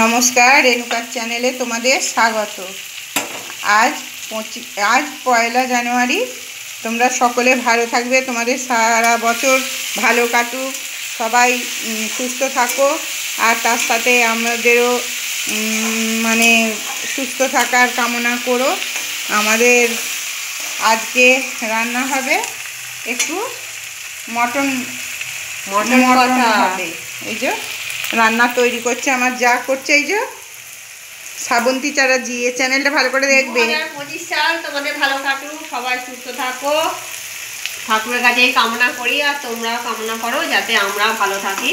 নমস্কার, রেণুকার চ্যানেলে তোমাদের স্বাগত। আজ পয়লা জানুয়ারি। তোমরা সকলে ভালো থাকবে, তোমাদের সারা বছর ভালো কাটুক, সবাই সুস্থ থাকো। আর তার সাথে আমাদেরও মানে সুস্থ থাকার কামনা করো। আমাদের আজকে রান্না হবে একটু মটন হবে। এই যে রান্না তৈরি করছে আমার যা করছে, এই যে শ্রাবন্তী চ্যাটার্জি। এই চ্যানেলটা ভালো করে দেখবে। 2025 সাল তোমাদের ভালো কাটুক, সবাই সুস্থ থাকো, ঠাকুরের কাছে কামনা করি। আর তোমরাও কামনা করো যাতে আমরা ভালো থাকি,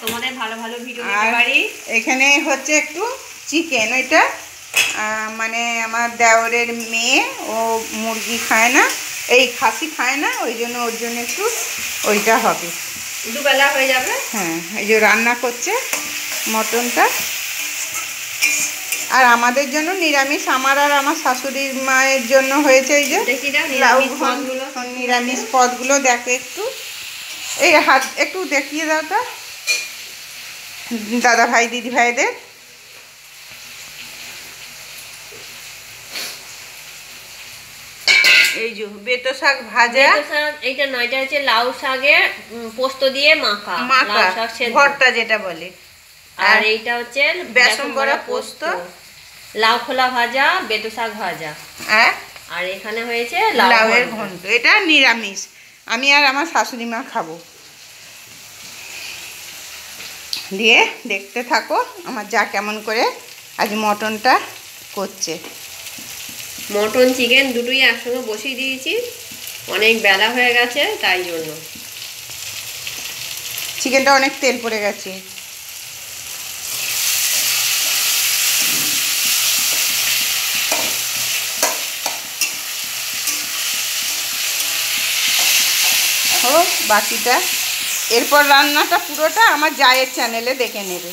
তোমাদের ভালো ভালো ভিডিও দিতে পারি। এখানে হচ্ছে একটু চিকেন, ওইটা মানে আমার দেওরের মেয়ে, ও মুরগি খায় না, এই খাসি খায় না, ওই জন্য ওর জন্য একটু ওইটা হবে, দুবেলা হয়ে যাবে। হ্যাঁ, এই যে রান্না করছে মটনটা। আর আমাদের জন্য নিরামিষ, আমার আর আমার শাশুড়ির মায়ের জন্য হয়েছে এই যে নিরামিষ পদগুলো। দেখো একটু, এই হাত একটু দেখিয়ে দাও তো দাদা ভাই দিদি ভাইদের। এই যে বেতো শাক ভাজা, এইটা নয়, এটা হচ্ছে লাউ শাকের পোস্ত দিয়ে মাখা ভর্তা যেটা বলে। আর এইটা হচ্ছে বেসন বড়া পোস্ত, লাউ খোলা ভাজা, বেতো শাক ভাজা, আর এখানে হয়েছে লাউয়ের ঘন্ট। এটা নিরামিষ, আমি আর আমার শাশুড়ি মা খাবো। দিয়ে দেখতে থাকো আমার যা কেমন করে আজ মটনটা করছে। মটন চিকেন দুটোই একসঙ্গে বসিয়ে দিয়েছি, অনেক বেলা হয়ে গেছে তাই জন্য। চিকেনটা অনেক তেল পড়ে গেছে। ও বাকিটা এরপর রান্নাটা পুরোটা আমার জায়ের চ্যানেলে দেখে নেবে।